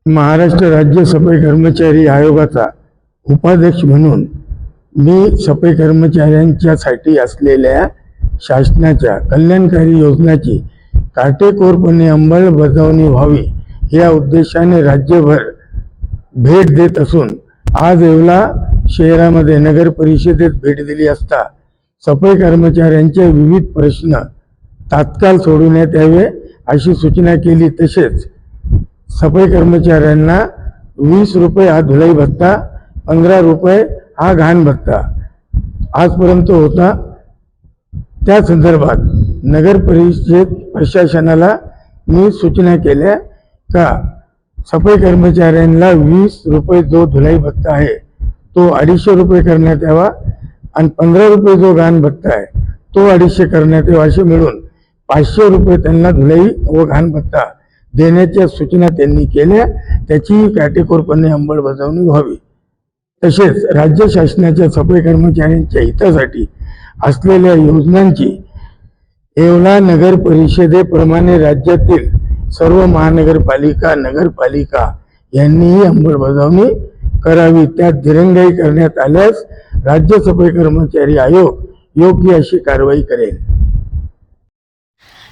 महाराष्ट्र राज्य सफाई कर्मचारी आयोगाचा उपाध्यक्ष म्हणून मी सफाई कर्मचाऱ्यांच्यासाठी असलेल्या शासनाच्या कल्याणकारी योजनांची काटेकोरपणे अंमलबजावणी व्हावी या उद्देशाने राज्यभर भेट देत असून आज येवला शहरामध्ये नगर परिषदेत भेट दिली असता सफाई कर्मचाऱ्यांचे विविध प्रश्न तात्काळ सोडवण्यात यावे अशी सूचना केली। तसेच सफाई कर्मचाऱ्यांना 20 रुपये हा धुलाई भत्ता, 15 रुपये हा घाण भत्ता आजपर्यंत होता। त्या संदर्भात नगर परिषद प्रशासनाला मी सूचना केल्या का सफाई कर्मचाऱ्यांना 20 रुपये जो धुलाई भत्ता आहे तो 250 रुपये करण्यात यावा आणि 15 रुपये जो घाण भत्ता आहे तो 250 करण्यात यावा। असे मिळून 500 रुपये त्यांना धुलाई व घाण भत्ता देण्याच्या सूचना त्यांनी केल्या। त्याची काटेकोरपणे अंमलबजावणी व्हावी। तसेच राज्य शासनाच्या सफाई कर्मचाऱ्यांच्या हितासाठी असलेल्या योजनांची येवला नगर परिषदेप्रमाणे राज्यातील सर्व महानगरपालिका नगरपालिका यांनीही अंमलबजावणी करावी। त्यात दिरंगाई करण्यात आल्यास राज्य सफाई कर्मचारी आयोग योग्य अशी कारवाई करेल।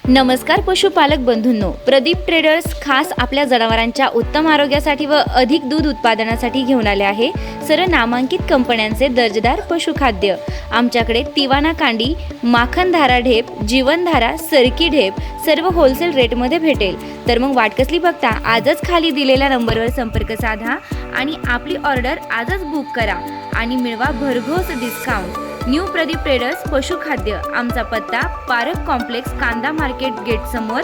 नमस्कार पशुपालक बंधूंनो, प्रदीप ट्रेडर्स खास आपल्या जनावरांच्या उत्तम आरोग्यासाठी व अधिक दूध उत्पादनासाठी घेऊन आले आहे सर्व नामांकित कंपन्यांचे दर्जेदार पशुखाद्य। आमच्याकडे तिवाना कांडी, माखनधारा ढेप, जीवनधारा, सरकी ढेप सर्व होलसेल रेटमध्ये भेटेल। तर मग वाट कसली बघता, आजच खाली दिलेल्या नंबरवर संपर्क साधा आणि आपली ऑर्डर आजच बुक करा आणि मिळवा भरघोस डिस्काउंट। न्यू प्रदीप ट्रेडर्स पशुखाद्य, आमचा पत्ता पारक कॉम्प्लेक्स, कांदा मार्केट गेट समोर,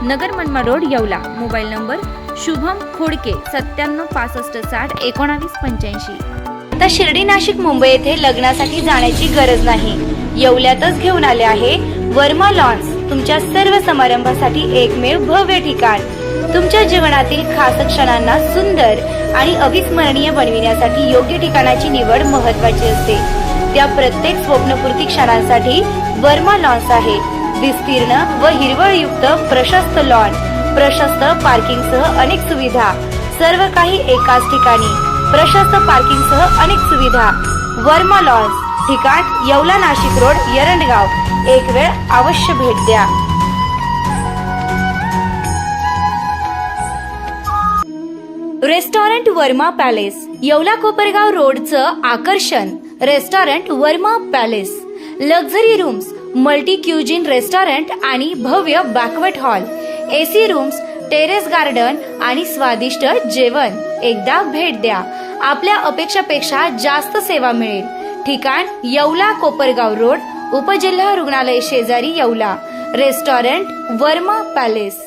Nagar Manmad road, Yeola. Mobile number Shubham Khodke 97 65 60 19 85। आता शिर्डी, नाशिक, मुंबई येथे लग्नासाठी जाण्याची गरज नाही, येवल्यातच घेऊन आले आहे वर्मा लॉन्स। तुमच्या सर्व समारंभासाठी एकमेव भव्य ठिकाण। तुमच्या जीवनातील खास क्षणांना सुंदर आणि अविस्मरणीय बनविण्यासाठी योग्य ठिकाणाची निवड महत्त्वाची असते। त्या प्रत्येक स्वप्नपूर्ती क्षणांसाठी वर्मा लॉन्स आहे। विस्तीर्ण व हिरवळयुक्त प्रशस्त लॉन, प्रशस्त पार्किंगसह अनेक सुविधा, सर्व काही एकाच ठिकाणी, प्रशस्त पार्किंगसह अनेक सुविधा। वर्मा लॉन्स, ठिकाण येवला नाशिक रोड, एरंडगाव। एक वेळ अवश्य भेट द्या। रेस्टॉरंट वर्मा पॅलेस, येवला कोपरगाव रोडचं आकर्षण। Restaurant Verma palace, luxury rooms, multi cuisine restaurant आणि भव्य banquet hall, AC rooms, terrace garden आणि स्वादिष्ट जेवण। एकदा भेट द्या, आपल्या अपेक्षापेक्षा जास्त सेवा मिळेल। ठिकाण येवला कोपरगाव रोड, उपजिल्हा रुग्णालय शेजारी, येवला। Restaurant Verma palace.